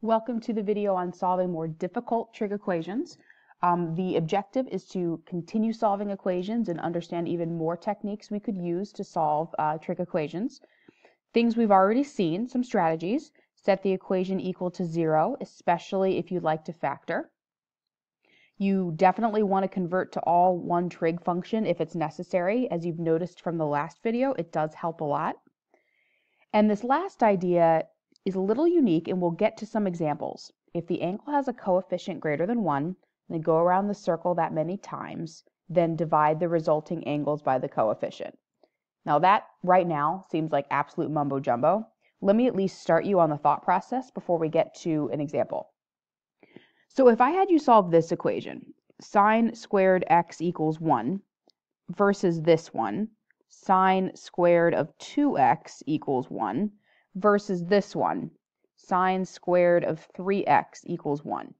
Welcome to the video on solving more difficult trig equations. The objective is to continue solving equations and understand even more techniques we could use to solve trig equations. Things we've already seen, some strategies: set the equation equal to 0, especially if you'd like to factor. You definitely want to convert to all one trig function if it's necessary. As you've noticed from the last video, it does help a lot. And this last idea is a little unique, and we'll get to some examples. If the angle has a coefficient greater than 1, then go around the circle that many times, then divide the resulting angles by the coefficient. Now that right now seems like absolute mumbo jumbo. Let me at least start you on the thought process before we get to an example. So if I had you solve this equation, sine squared x equals 1, versus this one, sine squared of 2x equals 1, versus this one, sine squared of 3x equals 1.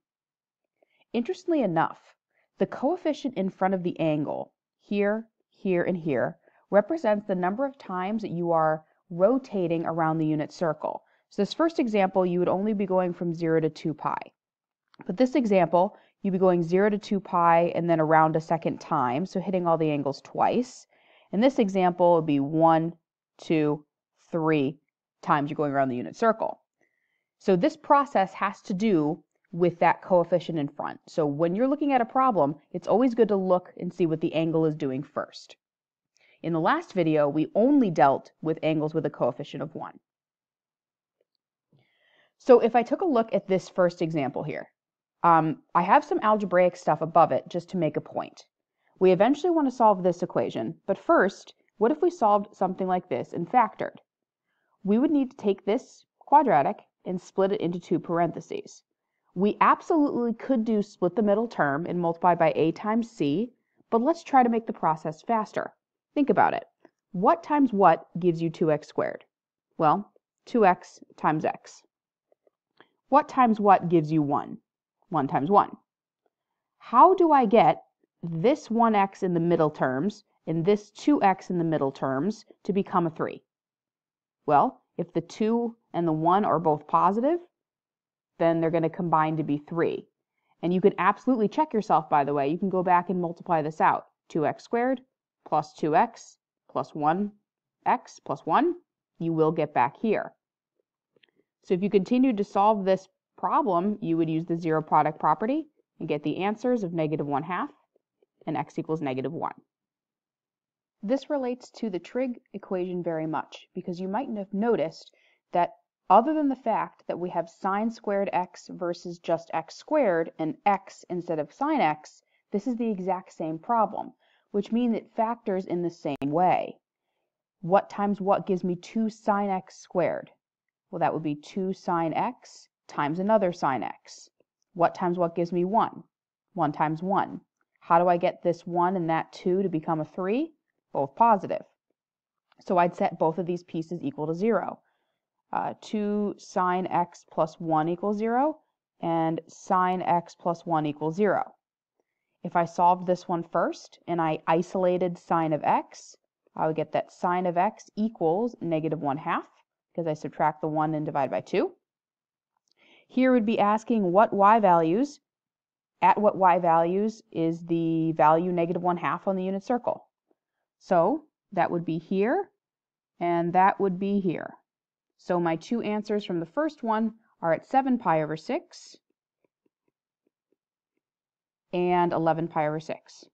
Interestingly enough, the coefficient in front of the angle, here, here, and here, represents the number of times that you are rotating around the unit circle. So this first example, you would only be going from 0 to 2 pi. But this example, you'd be going 0 to 2 pi and then around a second time, so hitting all the angles twice. In this example, it would be 1, 2, 3 times you're going around the unit circle. So this process has to do with that coefficient in front. So when you're looking at a problem, it's always good to look and see what the angle is doing first. In the last video, we only dealt with angles with a coefficient of 1. So if I took a look at this first example here, I have some algebraic stuff above it just to make a point. We eventually want to solve this equation, but first, what if we solved something like this and factored? We would need to take this quadratic and split it into two parentheses. We absolutely could do split the middle term and multiply by a times c, but let's try to make the process faster. Think about it. What times what gives you 2x squared? Well, 2x times x. What times what gives you 1? 1 times 1. How do I get this 1x in the middle terms and this 2x in the middle terms to become a 3? Well, if the 2 and the 1 are both positive, then they're going to combine to be 3. And you can absolutely check yourself, by the way. You can go back and multiply this out. 2x squared plus 2x plus 1x plus 1, you will get back here. So if you continue to solve this problem, you would use the zero product property and get the answers of -1/2 and x equals -1. This relates to the trig equation very much, because you might have noticed that other than the fact that we have sine squared x versus just x squared and x instead of sine x, this is the exact same problem, which means it factors in the same way. What times what gives me 2 sine x squared? Well, that would be 2 sine x times another sine x. What times what gives me 1? 1 times 1. How do I get this 1 and that 2 to become a 3? Both positive. So I'd set both of these pieces equal to 0. 2 sine x plus 1 equals 0, and sine x plus 1 equals 0. If I solved this one first and I isolated sine of x, I would get that sine of x equals -1/2, because I subtract the 1 and divide by 2. Here would be asking what y values, at what y values is the value -1/2 on the unit circle. So that would be here, and that would be here. So my two answers from the first one are at 7 pi over 6 and 11 pi over 6.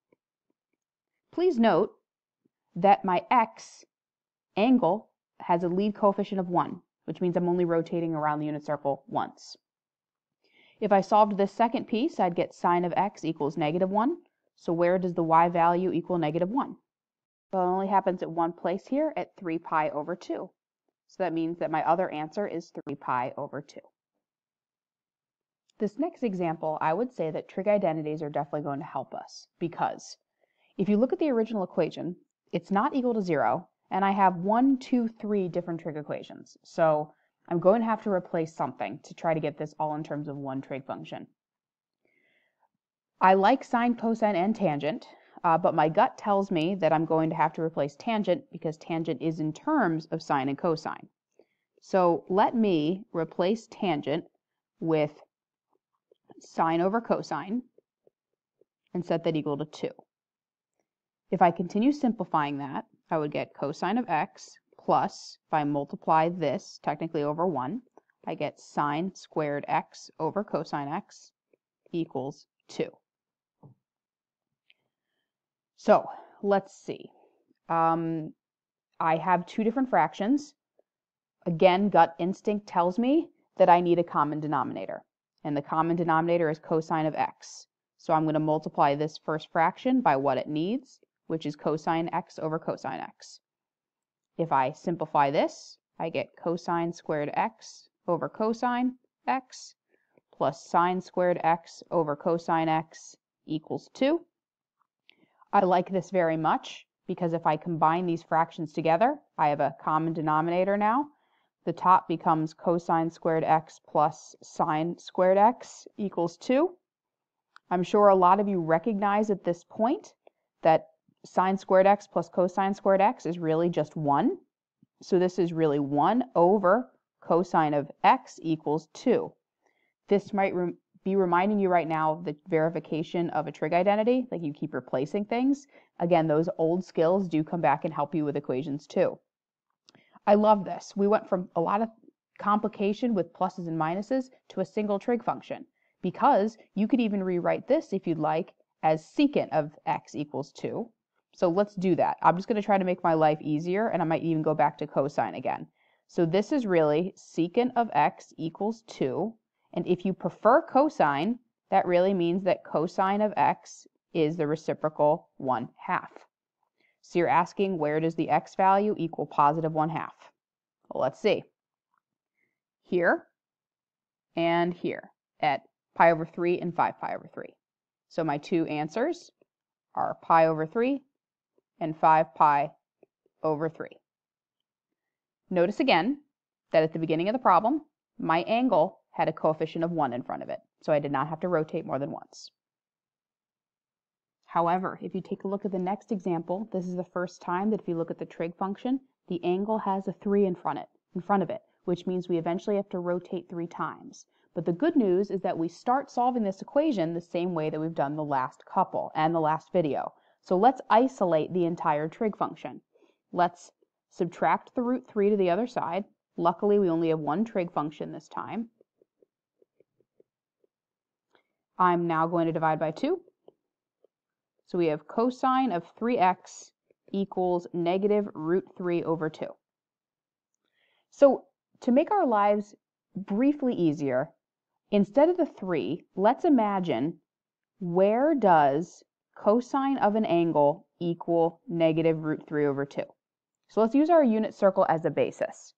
Please note that my x angle has a lead coefficient of 1, which means I'm only rotating around the unit circle once. If I solved this second piece, I'd get sine of x equals -1. So where does the y value equal -1? Well, it only happens at one place here, at 3 pi over 2. So that means that my other answer is 3 pi over 2. This next example, I would say that trig identities are definitely going to help us, because if you look at the original equation, it's not equal to 0, and I have 1, 2, 3 different trig equations. So I'm going to have to replace something to try to get this all in terms of one trig function. I like sine, cosine, and tangent, but my gut tells me that I'm going to have to replace tangent because tangent is in terms of sine and cosine. So let me replace tangent with sine over cosine and set that equal to 2. If I continue simplifying that, I would get cosine of x plus, if I multiply this technically over 1, I get sine squared x over cosine x equals 2. So let's see. I have two different fractions. Again, gut instinct tells me that I need a common denominator. And the common denominator is cosine of x. So I'm going to multiply this first fraction by what it needs, which is cosine x over cosine x. If I simplify this, I get cosine squared x over cosine x plus sine squared x over cosine x equals 2. I like this very much because if I combine these fractions together, I have a common denominator now. The top becomes cosine squared x plus sine squared x equals 2. I'm sure a lot of you recognize at this point that sine squared x plus cosine squared x is really just 1. So this is really 1 over cosine of x equals 2. This might be reminding you right now of the verification of a trig identity, like you keep replacing things. Again, those old skills do come back and help you with equations too. I love this. We went from a lot of complication with pluses and minuses to a single trig function, because you could even rewrite this if you'd like as secant of x equals 2. So let's do that. I'm just going to try to make my life easier, and I might even go back to cosine again. So this is really secant of x equals 2. And if you prefer cosine, that really means that cosine of x is the reciprocal 1/2. So you're asking, where does the x value equal positive 1/2? Well, let's see. Here and here at pi over 3 and 5 pi over 3. So my two answers are pi over 3 and 5 pi over 3. Notice again that at the beginning of the problem, my angle had a coefficient of 1 in front of it, so I did not have to rotate more than once. However, if you take a look at the next example, this is the first time that if you look at the trig function, the angle has a 3 in front of it, which means we eventually have to rotate 3 times. But the good news is that we start solving this equation the same way that we've done the last couple and the last video. So let's isolate the entire trig function. Let's subtract the root 3 to the other side. Luckily, we only have one trig function this time. I'm now going to divide by 2. So we have cosine of 3x equals negative root 3 over 2. So to make our lives briefly easier, instead of the 3, let's imagine, where does cosine of an angle equal negative root 3 over 2? So let's use our unit circle as a basis.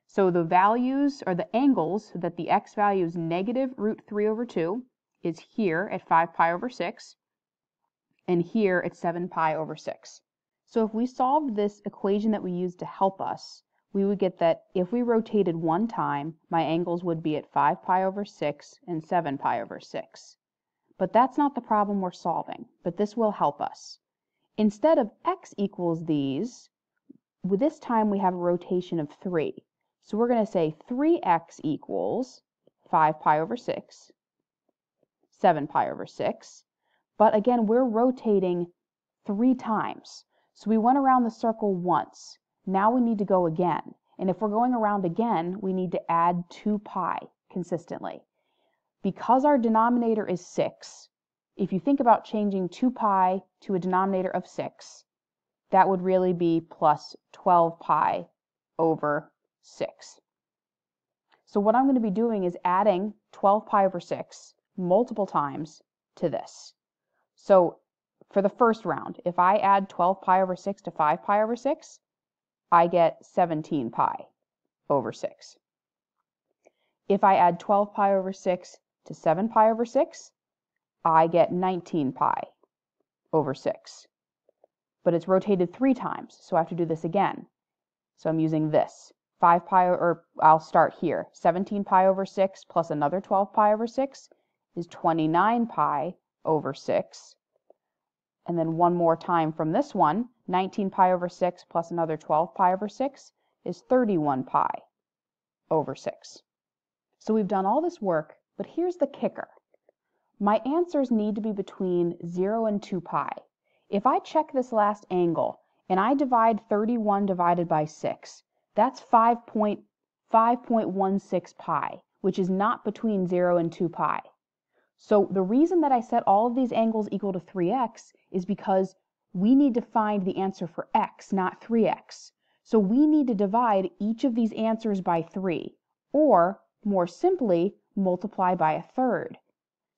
So the values, or the angles, that the x value is negative root 3 over 2 is here at 5 pi over 6, and here at 7 pi over 6. So if we solved this equation that we used to help us, we would get that if we rotated 1 time, my angles would be at 5 pi over 6 and 7 pi over 6. But that's not the problem we're solving, but this will help us. Instead of x equals these, with this time we have a rotation of 3. So we're going to say 3x equals 5 pi over 6, 7 pi over 6. But again, we're rotating 3 times. So we went around the circle once. Now we need to go again. And if we're going around again, we need to add 2 pi consistently. Because our denominator is 6, if you think about changing 2 pi to a denominator of 6, that would really be plus 12 pi over 6. So what I'm going to be doing is adding 12 pi over 6 multiple times to this. So for the first round, if I add 12 pi over 6 to 5 pi over 6, I get 17 pi over 6. If I add 12 pi over 6 to 7 pi over 6, I get 19 pi over 6. But it's rotated 3 times, so I have to do this again. So I'm using this. 5 pi, or I'll start here. 17 pi over 6 plus another 12 pi over 6 is 29 pi over 6. And then one more time from this one, 19 pi over 6 plus another 12 pi over 6 is 31 pi over 6. So we've done all this work But here's the kicker. My answers need to be between 0 and 2 pi. If I check this last angle and I divide 31 divided by 6, that's 5.16 pi, which is not between 0 and 2 pi. So the reason that I set all of these angles equal to 3x is because we need to find the answer for x, not 3x. So we need to divide each of these answers by 3, or more simply, multiply by a third.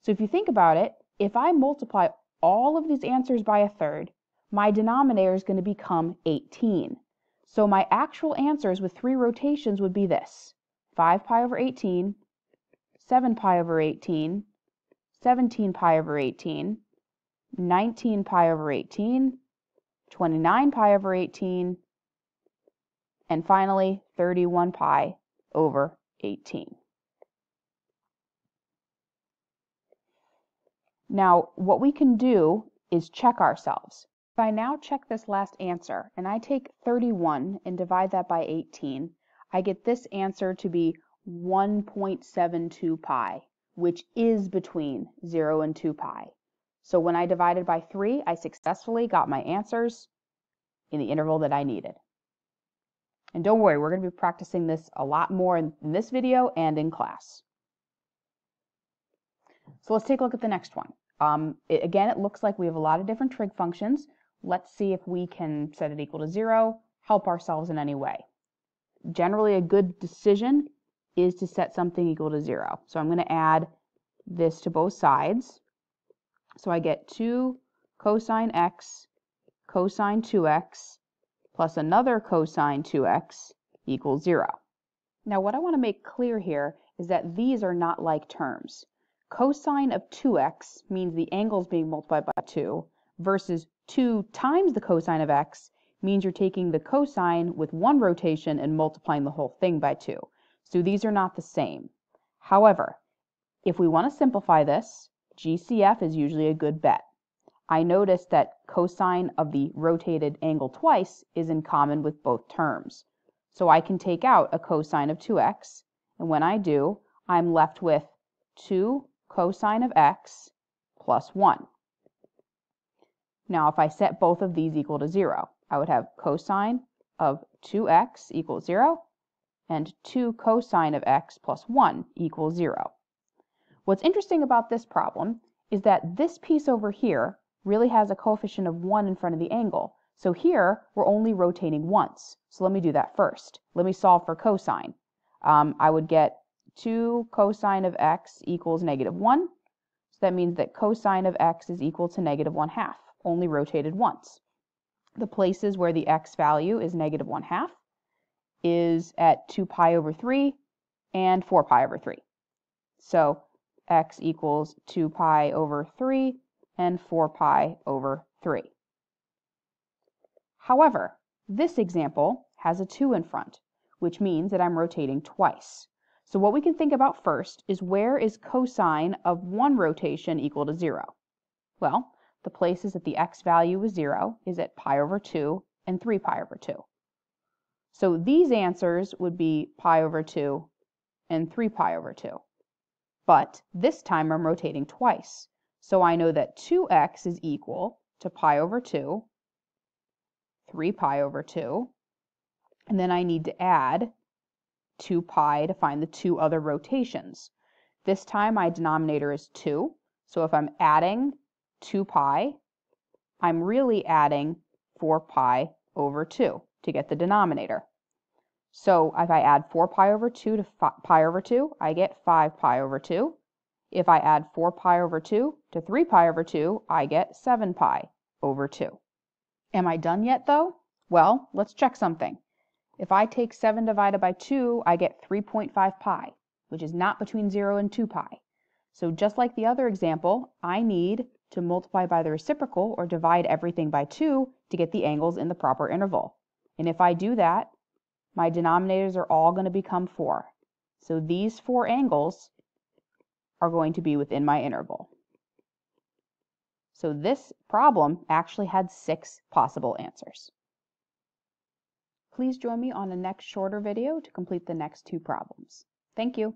So if you think about it, if I multiply all of these answers by a third, my denominator is going to become 18. So my actual answers with 3 rotations would be this: 5 pi over 18, 7 pi over 18, 17 pi over 18, 19 pi over 18, 29 pi over 18, and finally 31 pi over 18. Now, what we can do is check ourselves. If I now check this last answer, and I take 31 and divide that by 18, I get this answer to be 1.72 pi, which is between 0 and 2 pi. So when I divided by 3, I successfully got my answers in the interval that I needed. And don't worry, we're going to be practicing this a lot more in this video and in class. So let's take a look at the next one. Again, it looks like we have a lot of different trig functions. Let's see if we can set it equal to 0, help ourselves in any way. Generally, a good decision is to set something equal to 0. So I'm going to add this to both sides. So I get 2 cosine x cosine 2x plus another cosine 2x equals 0. Now what I want to make clear here is that these are not like terms. Cosine of 2x means the angle is being multiplied by 2, versus 2 times the cosine of x means you're taking the cosine with one rotation and multiplying the whole thing by 2. So these are not the same. However, if we want to simplify this, GCF is usually a good bet. I noticed that cosine of the rotated angle twice is in common with both terms. So I can take out a cosine of 2x, and when I do, I'm left with 2 cosine of x plus 1. Now if I set both of these equal to 0, I would have cosine of 2x equals 0 and 2 cosine of x plus 1 equals 0. What's interesting about this problem is that this piece over here really has a coefficient of 1 in front of the angle. So here we're only rotating once. So let me do that first. Let me solve for cosine. I would get 2 cosine of x equals -1. So that means that cosine of x is equal to -1/2, only rotated once. The places where the x value is -1/2 is at 2 pi over 3 and 4 pi over 3. So x equals 2 pi over 3 and 4 pi over 3. However, this example has a 2 in front, which means that I'm rotating twice. So what we can think about first is, where is cosine of one rotation equal to 0? Well, the places that the x value is 0 is at pi over 2 and 3 pi over 2. So these answers would be pi over 2 and 3 pi over 2. But this time I'm rotating twice. So I know that 2x is equal to pi over 2, 3 pi over 2, and then I need to add 2 pi to find the 2 other rotations. This time my denominator is 2, so if I'm adding 2 pi, I'm really adding 4 pi over 2 to get the denominator. So if I add 4 pi over 2 to pi over 2, I get 5 pi over 2. If I add 4 pi over 2 to 3 pi over 2, I get 7 pi over 2. Am I done yet though? Well, let's check something. If I take 7 divided by 2, I get 3.5 pi, which is not between 0 and 2 pi. So just like the other example, I need to multiply by the reciprocal or divide everything by 2 to get the angles in the proper interval. And if I do that, my denominators are all going to become 4. So these 4 angles are going to be within my interval. So this problem actually had 6 possible answers. Please join me on the next shorter video to complete the next 2 problems. Thank you.